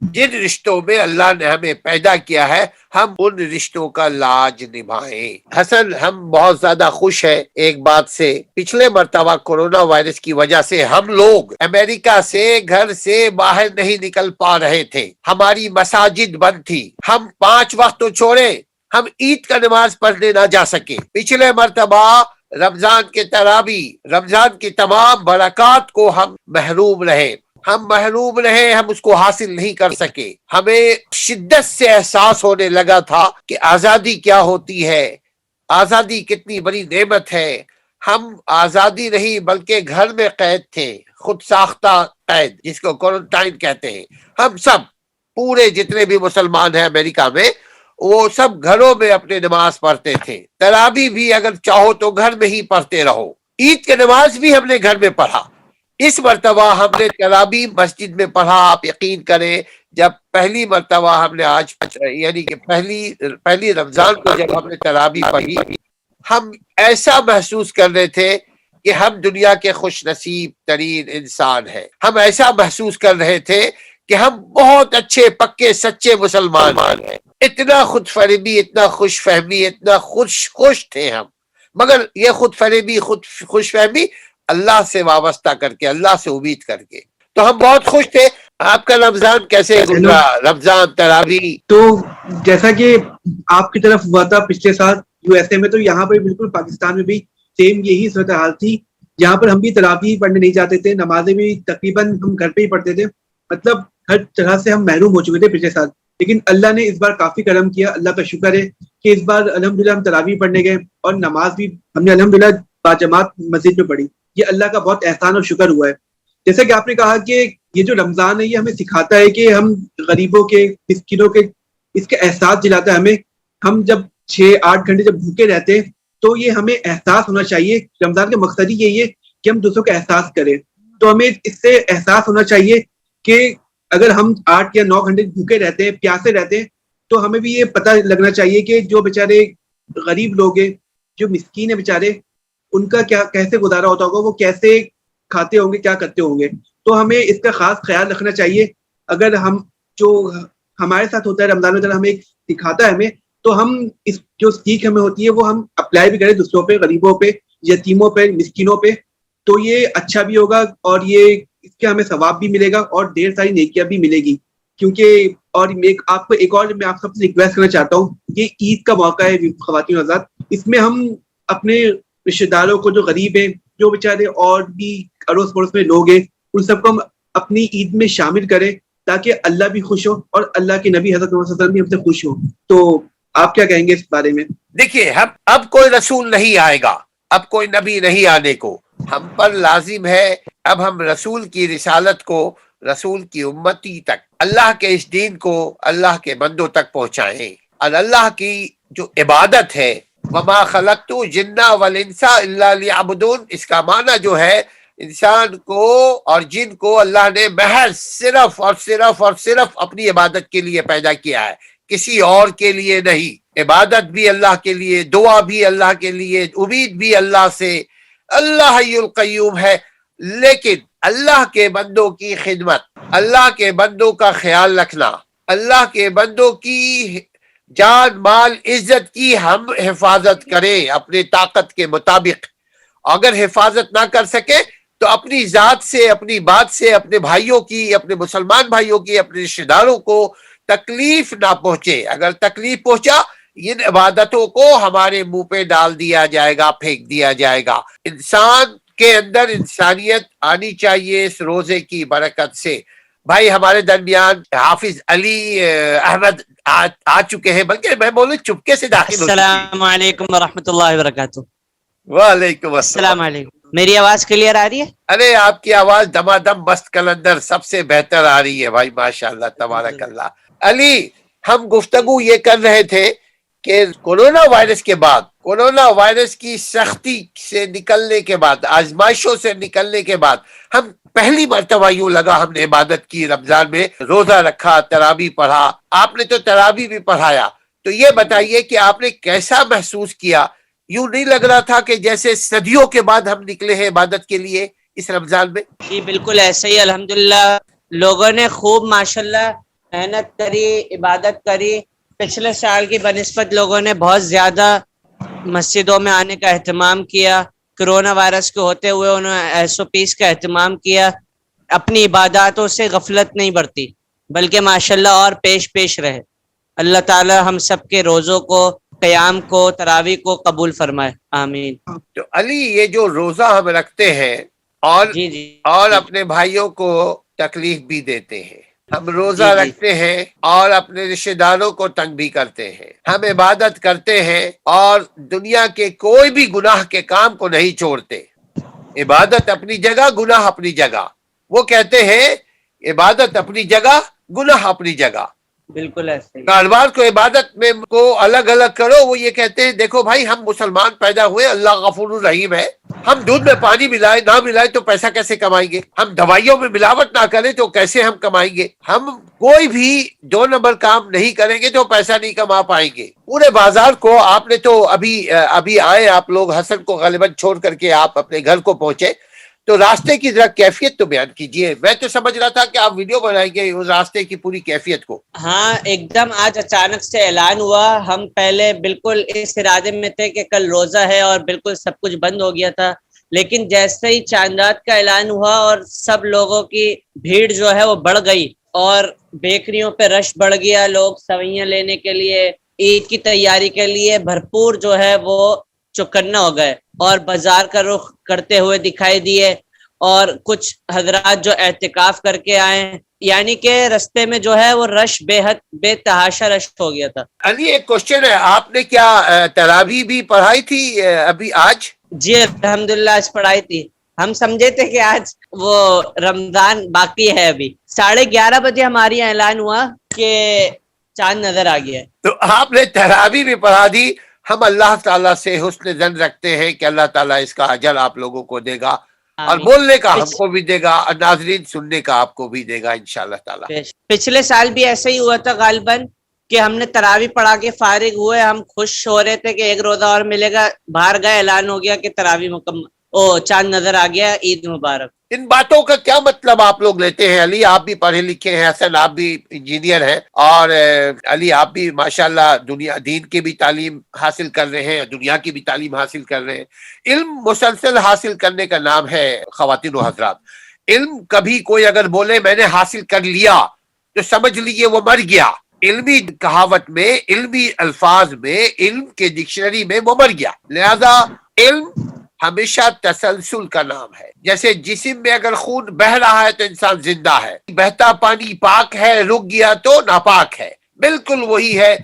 جن رشتوں میں اللہ نے ہمیں پیدا کیا ہے ہم ان رشتوں کا لاج نبھائیں۔ حسن، ہم بہت زیادہ خوش ہیں ایک بات سے، پچھلے مرتبہ کورونا وائرس کی وجہ سے ہم لوگ امریکہ سے گھر سے باہر نہیں نکل پا رہے تھے، ہماری مساجد بند تھی، ہم 5 وقت تو چھوڑے، ہم عید کا نماز پڑھنے نہ جا سکے۔ پچھلے مرتبہ رمضان کے تراویح، رمضان کی تمام برکات کو ہم محروم رہے، ہم اس کو حاصل نہیں کر سکے۔ ہمیں شدت سے احساس ہونے لگا تھا کہ آزادی کیا ہوتی ہے، آزادی کتنی بڑی نعمت ہے۔ ہم آزادی نہیں بلکہ گھر میں قید تھے، خود ساختہ قید جس کو کوارنٹائن کہتے ہیں۔ ہم سب پورے جتنے بھی مسلمان ہیں امریکہ میں وہ سب گھروں میں اپنے نماز پڑھتے تھے، تراویح بھی اگر چاہو تو گھر میں ہی پڑھتے رہو، عید کی نماز بھی ہم نے گھر میں پڑھا۔ اس مرتبہ ہم نے تراویح مسجد میں پڑھا۔ آپ یقین کریں جب پہلی مرتبہ ہم نے آج یعنی کہ پہلی رمضان کو جب ہم نے تراویح پڑھی، ہم ایسا محسوس کر رہے تھے کہ ہم دنیا کے خوش نصیب ترین انسان ہیں۔ ہم ایسا محسوس کر رہے تھے کہ ہم بہت اچھے پکے سچے مسلمان ہیں۔ اتنا خود فریبی، اتنا خوش فہمی، اتنا خوش تھے ہم، مگر یہ خود فریبی، خوش فہمی اللہ سے وابستہ کر کے، اللہ سے امید کر کے، تو ہم بہت خوش تھے۔ آپ کا رمضان کیسے گزرا؟ رمضان، تراویح؟ تو جیسا کہ آپ کی طرف ہوا تھا پچھلے سال USA میں، تو یہاں پر بالکل پاکستان میں بھی سیم یہی صورتحال تھی۔ یہاں پر ہم بھی تراویح پڑھنے نہیں جاتے تھے، نمازیں بھی تقریباً ہم گھر پہ ہی پڑھتے تھے، مطلب ہر طرح سے ہم محروم ہو چکے تھے پچھلے سال۔ لیکن اللہ نے اس بار کافی کرم کیا، اللہ کا شکر ہے کہ اس بار الحمدللہ ہم تراویح پڑھنے گئے اور نماز بھی ہم نے الحمدللہ باجماعت مسجد میں پڑھی۔ یہ اللہ کا بہت احسان اور شکر ہوا ہے۔ جیسا کہ آپ نے کہا کہ یہ جو رمضان ہے یہ ہمیں سکھاتا ہے کہ ہم غریبوں کے، مسکینوں کے، اس کا احساس دلاتا ہے ہمیں۔ ہم جب 6-8 گھنٹے جب بھوکے رہتے ہیں تو یہ ہمیں احساس ہونا چاہیے۔ رمضان کا مقصد ہی یہی ہے کہ ہم دوسروں کا احساس کریں، تو ہمیں اس سے احساس ہونا چاہیے کہ اگر ہم 8 یا 9 گھنٹے بھوکے رہتے ہیں، پیاسے رہتے ہیں، تو ہمیں بھی یہ پتہ لگنا چاہیے کہ جو بیچارے غریب لوگ ہیں، جو مسکین ہیں بیچارے، ان کا کیا کیسے گزارا ہوتا ہوگا، وہ کیسے کھاتے ہوں گے، کیا کرتے ہوں گے۔ تو ہمیں اس کا خاص خیال رکھنا چاہیے۔ اگر ہم جو ہمارے ساتھ ہوتا ہے رمضان میں، ہمیں سکھاتا ہے ہمیں، تو ہم اس جو سیکھ ہمیں ہوتی ہے وہ ہم اپلائی بھی کریں دوسروں پہ، غریبوں پہ، یتیموں پہ، مسکینوں پہ، تو یہ اچھا بھی ہوگا اور یہ اس کے ہمیں ثواب بھی ملے گا اور ڈھیر ساری نیکیاں بھی ملے گی۔ کیونکہ اور آپ کو ایک اور میں آپ سب سے ریکویسٹ کرنا چاہتا ہوں، یہ عید کا موقع ہے خواتین حضرات، اس میں ہم اپنے رشتہ داروں کو جو غریب ہیں، جو بیچارے اور بھی اڑوس پڑوس میں لوگ ہیں، ان سب کو ہم اپنی عید میں شامل کریں تاکہ اللہ بھی خوش ہو اور اللہ کے نبی حضرت محمد صلی اللہ علیہ وسلم بھی ہم سے خوش ہو۔ تو آپ کیا کہیں گے اس بارے میں؟ دیکھیے، اب کوئی رسول نہیں آئے گا، اب کوئی نبی نہیں آنے کو، ہم پر لازم ہے اب ہم رسول کی رسالت کو، رسول کی امتی تک، اللہ کے اس دین کو اللہ کے بندوں تک پہنچائیں۔ اور اللہ کی جو عبادت ہے، وما خلقت الجن والانس الا لیعبدون، اس کا معنی جو ہے انسان کو اور جن کو اللہ نے محض صرف اور صرف اور صرف اپنی عبادت کے لیے پیدا کیا ہے، کسی اور کے لیے نہیں۔ عبادت بھی اللہ کے لیے، دعا بھی اللہ کے لیے، امید بھی اللہ سے۔ اللہ حی القیوم ہے، لیکن اللہ کے بندوں کی خدمت، اللہ کے بندوں کا خیال رکھنا، اللہ کے بندوں کی جان مال عزت کی ہم حفاظت کریں اپنے طاقت کے مطابق۔ اگر حفاظت نہ کر سکے تو اپنی ذات سے، اپنی بات سے، اپنے بھائیوں کی، اپنے مسلمان بھائیوں کی، اپنے رشتہ داروں کو تکلیف نہ پہنچے۔ اگر تکلیف پہنچا، ان عبادتوں کو ہمارے منہ پہ ڈال دیا جائے گا، پھینک دیا جائے گا۔ انسان کے اندر انسانیت آنی چاہیے اس روزے کی برکت سے۔ بھائی ہمارے درمیان حافظ علی احمد آ چکے ہیں، بلکہ میں بولوں چپکے سے داخل ہو چکے ہیں۔ السلام علیکم ورحمۃ اللہ وبرکاتہ۔ وعلیکم السلام۔ السلام علیکم، میری آواز کلیئر آ رہی ہے؟ ارے آپ کی آواز دمادم مست کلندر سب سے بہتر آ رہی ہے بھائی، ماشاءاللہ تبارک اللہ۔ علی، ہم گفتگو یہ کر رہے تھے کہ کورونا وائرس کے بعد، کورونا وائرس کی سختی سے نکلنے کے بعد، آزمائشوں سے نکلنے کے بعد، ہم پہلی مرتبہ یوں لگا ہم نے عبادت کی، رمضان میں روزہ رکھا، تراویح پڑھا۔ آپ نے تو تراویح بھی پڑھایا، تو یہ بتائیے کہ آپ نے کیسا محسوس کیا؟ یوں نہیں لگ رہا تھا کہ جیسے صدیوں کے بعد ہم نکلے ہیں عبادت کے لیے اس رمضان میں؟ جی بالکل ایسے ہی، الحمدللہ لوگوں نے خوب ماشاءاللہ محنت کری، عبادت کری. پچھلے سال کی بنسبت لوگوں نے بہت زیادہ مسجدوں میں آنے کا اہتمام کیا. کرونا وائرس کے ہوتے ہوئے انہوں نے ایس او پیز کا اہتمام کیا. اپنی عباداتوں سے غفلت نہیں برتی بلکہ ماشاءاللہ اور پیش رہے. اللہ تعالی ہم سب کے روزوں کو، قیام کو، تراویح کو قبول فرمائے. آمین. تو علی یہ جو روزہ ہم رکھتے ہیں اور جی جی اور جی اپنے بھائیوں کو تکلیف بھی دیتے ہیں، ہم روزہ جی جی رکھتے ہیں اور اپنے رشتہ داروں کو تنگ بھی کرتے ہیں، ہم عبادت کرتے ہیں اور دنیا کے کوئی بھی گناہ کے کام کو نہیں چھوڑتے. عبادت اپنی جگہ، گناہ اپنی جگہ. وہ کہتے ہیں عبادت اپنی جگہ، گناہ اپنی جگہ. بالکل ایسے ہی. کاروبار کو عبادت میں کو الگ الگ کرو. وہ یہ کہتے ہیں دیکھو بھائی ہم مسلمان پیدا ہوئے، اللہ غفور الرحیم ہے. ہم دودھ میں پانی ملائے نہ ملائے تو پیسہ کیسے کمائیں گے؟ ہم دوائیوں میں ملاوٹ نہ کریں تو کیسے ہم کمائیں گے؟ ہم کوئی بھی 2 نمبر کام نہیں کریں گے تو پیسہ نہیں کما پائیں گے. پورے بازار کو آپ نے تو ابھی آئے آپ لوگ، حسن کو غالباً چھوڑ کر کے آپ اپنے گھر کو پہنچے، تو راستے کی ذرا کیفیت تو بیان کیجئے. میں تو سمجھ رہا تھا کہ آپ ویڈیو بنائیں گے اس راستے کی پوری کیفیت کو. ہاں ایک دم آج اچانک سے اعلان ہوا. ہم پہلے بالکل اس ارادے میں تھے کہ کل روزہ ہے اور بالکل سب کچھ بند ہو گیا تھا، لیکن جیسے ہی چاند رات کا اعلان ہوا اور سب لوگوں کی بھیڑ جو ہے وہ بڑھ گئی اور بیکریوں پہ رش بڑھ گیا. لوگ سوئیاں لینے کے لیے، عید کی تیاری کے لیے بھرپور جو ہے وہ چوکنا ہو گئے اور بازار کا رخ کرتے ہوئے دکھائی دیے. اور کچھ حضرات جو اعتکاف کر کے آئے، یعنی کہ رستے میں جو ہے وہ رش بے حد بے تحاشا رش ہو گیا تھا. علی ایک کوشچن ہے، آپ نے کیا تراویح بھی پڑھائی تھی ابھی آج؟ جی الحمدللہ آج پڑھائی تھی. ہم سمجھے تھے کہ آج وہ رمضان باقی ہے. ابھی 11:30 بجے ہماری اعلان ہوا کہ چاند نظر آ گیا ہے. تو آپ نے تراویح بھی پڑھا دی. ہم اللہ تعالیٰ سے حسن ظن رکھتے ہیں کہ اللہ تعالیٰ اس کا اجر آپ لوگوں کو دے گا اور بولنے کا ہم کو بھی دے گا اور ناظرین سننے کا آپ کو بھی دے گا انشاءاللہ تعالیٰ. پچھلے سال بھی ایسا ہی ہوا تھا غالباً کہ ہم نے تراویح پڑھا کے فارغ ہوئے. ہم خوش ہو رہے تھے کہ ایک روزہ اور ملے گا، باہر گئے اعلان ہو گیا کہ تراویح مکمل، چاند نظر آ گیا. عید مبارک. ان باتوں کا کیا مطلب آپ لوگ لیتے ہیں؟ علی آپ بھی پڑھے لکھے ہیں، حسن آپ بھی انجینئر ہیں، اور علی آپ بھی ماشاءاللہ دنیا دین کی بھی تعلیم حاصل کر رہے ہیں، دنیا کی بھی تعلیم حاصل کر رہے ہیں. علم مسلسل حاصل کرنے کا نام ہے خواتین و حضرات. علم کبھی کوئی اگر بولے میں نے حاصل کر لیا تو سمجھ لیجیے وہ مر گیا. علمی کہاوت میں، علمی الفاظ میں، علم کے ڈکشنری میں وہ مر گیا. لہذا علم ہمیشہ تسلسل کا نام ہے. جیسے جسم میں اگر خون بہ رہا ہے تو انسان زندہ ہے، بہتا پانی پاک ہے، رک گیا تو ناپاک ہے. بالکل وہی ہے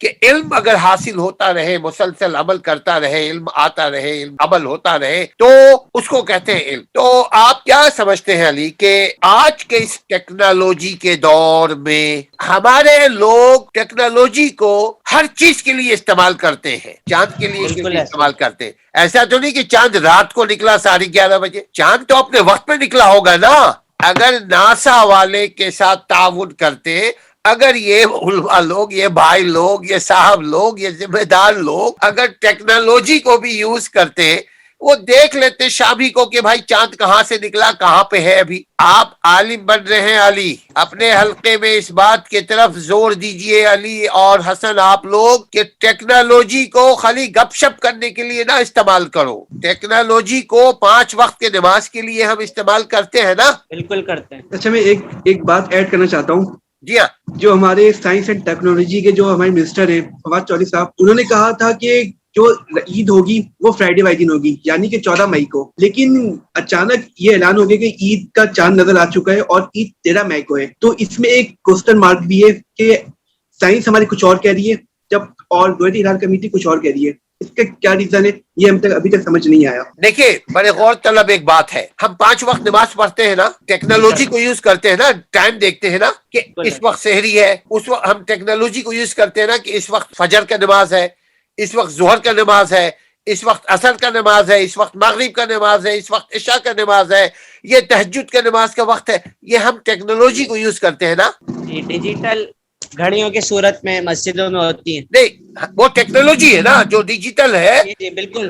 کہ علم اگر حاصل ہوتا رہے، مسلسل عمل کرتا رہے، علم آتا رہے، علم عمل ہوتا رہے تو اس کو کہتے ہیں علم. تو آپ کیا سمجھتے ہیں علی کہ آج کے اس ٹیکنالوجی کے دور میں ہمارے لوگ ٹیکنالوجی کو ہر چیز کے لیے استعمال کرتے ہیں؟ چاند کے لیے بالکل استعمال کرتے ہیں. ایسا تو نہیں کہ چاند رات کو نکلا 11:30 بجے، چاند تو اپنے وقت میں نکلا ہوگا نا. اگر ناسا والے کے ساتھ تعاون کرتے، اگر یہ علماء لوگ، یہ بھائی لوگ، یہ صاحب لوگ، یہ ذمہ دار لوگ اگر ٹیکنالوجی کو بھی یوز کرتے، وہ دیکھ لیتے شامی کو کہ بھائی چاند کہاں سے نکلا، کہاں پہ ہے. ابھی آپ عالم بن رہے ہیں علی، اپنے حلقے میں اس بات کی طرف زور دیجئے علی اور حسن آپ لوگ کہ ٹیکنالوجی کو خالی گپ شپ کرنے کے لیے نہ استعمال کرو. ٹیکنالوجی کو 5 وقت کے نماز کے لیے ہم استعمال کرتے ہیں نا. بالکل کرتے ہیں. اچھا میں ایک بات ایڈ کرنا چاہتا ہوں. جی ہاں، جو ہمارے سائنس اینڈ ٹیکنالوجی کے جو ہمارے منسٹر ہیں فواد چودھری صاحب، انہوں نے کہا تھا کہ جو عید ہوگی وہ فرائیڈے وائی دن ہوگی، یعنی کہ 14 مئی کو. لیکن اچانک یہ اعلان ہو گیا کہ عید کا چاند نظر آ چکا ہے اور عید 13 مئی کو ہے. تو اس میں ایک کوسچن مارک بھی ہے کہ سائنس ہماری کچھ اور کہہ رہی ہے جب اور دولت ارادہ کمیٹی کچھ اور کہہ رہی ہے. اس کا کیا ریزن ہے یہ ہم ابھی تک سمجھ نہیں آیا. دیکھیے بڑے غور طلب ایک بات ہے، ہم 5 وقت نماز پڑھتے ہیں نا، ٹیکنالوجی کو یوز کرتے ہیں نا، ٹائم دیکھتے ہیں نا کہ اس وقت سحری ہے، اس وقت ہم ٹیکنالوجی کو یوز کرتے ہیں نا کہ اس وقت فجر کا نماز ہے، اس وقت ظہر کا نماز ہے، اس وقت عصر کا نماز ہے، اس وقت مغرب کا نماز ہے، اس وقت عشاء کا نماز ہے، یہ تہجد کا نماز کا وقت ہے. یہ ہم ٹیکنالوجی کو یوز کرتے ہیں نا. ڈیجیٹل گھڑیوں کی صورت میں مسجدوں میں ہوتی ہیں. نہیں، وہ ٹیکنالوجی ہے نا جو ڈیجیٹل ہے. جی بالکل.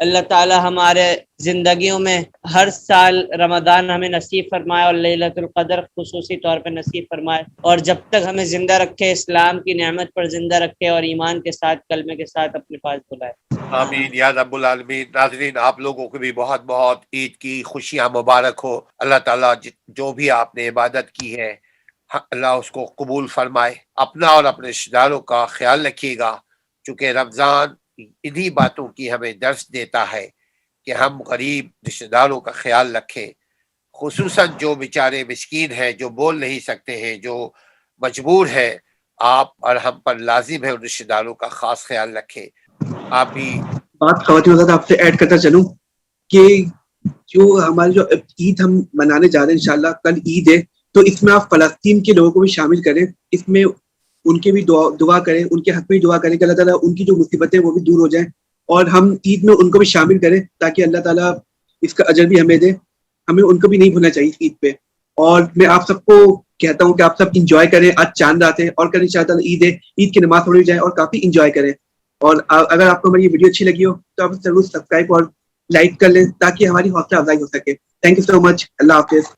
اللہ تعالی ہمارے زندگیوں میں ہر سال رمضان ہمیں نصیب فرمائے اور لیلۃ القدر خصوصی طور پہ نصیب فرمائے، اور جب تک ہمیں زندہ رکھے، اسلام کی نعمت پر زندہ رکھے اور ایمان کے ساتھ، کلمے کے ساتھ اپنے پاس بلائے۔ آمین یا رب العالمین۔ ناظرین، آپ لوگوں کو بھی بہت بہت عید کی خوشیاں مبارک ہو۔ اللہ تعالیٰ جو بھی آپ نے عبادت کی ہے اللہ اس کو قبول فرمائے۔ اپنا اور اپنے رشتہ داروں کا خیال رکھیے گا، چونکہ رمضان انہی باتوں کی ہمیں درس دیتا ہے کہ ہم غریب رشتہ داروں کا خیال رکھیں، خصوصاً جو بیچارے مسکین ہیں، جو بول نہیں سکتے ہیں، جو مجبور ہے۔ آپ اور ہم پر لازم ہے ان رشتہ داروں کا خاص خیال رکھیں۔ آپ بھی بات خواتین حضرات آپ سے ایڈ کرتا چلوں کہ جو ہماری جو عید ہم منانے جا رہے ہیں انشاءاللہ کل عید ہے، تو اس میں آپ فلسطین کے لوگوں کو بھی شامل کریں، اس میں ان کے بھی دعا کریں، ان کے حق میں دعا کریں کہ اللہ تعالیٰ ان کی جو مصیبتیں وہ بھی دور ہو جائیں، اور ہم عید میں ان کو بھی شامل کریں تاکہ اللہ تعالیٰ اس کا اجر بھی ہمیں دے۔ ہمیں ان کو بھی نہیں بھولنا چاہیے عید پہ۔ اور میں آپ سب کو کہتا ہوں کہ آپ سب انجوائے کریں، آج چاند رات ہے اور کل انشاءاللہ عید ہے، عید کی نماز پڑھی جائے اور کافی انجوائے کریں۔ اور اگر آپ کو ہماری یہ ویڈیو اچھی لگی ہو تو آپ ضرور سبسکرائب اور لائک کر لیں تاکہ ہماری حوصلہ افزائی ہو سکے۔ تھینک یو سو مچ، اللہ حافظ۔